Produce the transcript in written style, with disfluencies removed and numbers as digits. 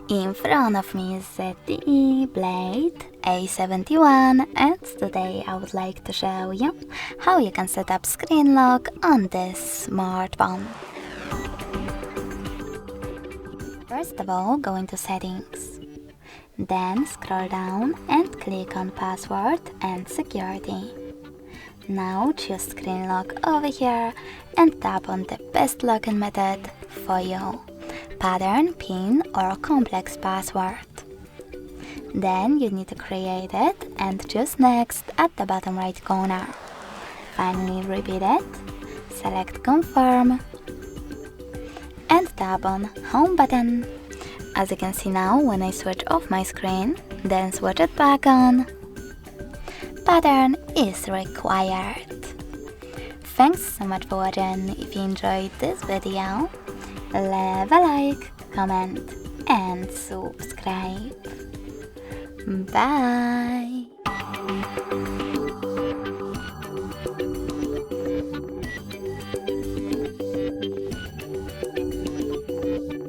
In front of me is ZTE Blade A71, and today I would like to show you how you can set up screen lock on this smartphone. First of all, go into Settings. Then scroll down and click on Password and Security. Now choose Screen Lock over here and tap on the best login method for you: pattern, PIN or complex password. Then you need to create it and choose Next at the bottom right corner. Finally repeat it, select Confirm and tap on Home button. As you can see now, when I switch off my screen, then switch it back on, pattern is required. Thanks so much for watching. If you enjoyed this video, leave a like, comment and subscribe. Bye!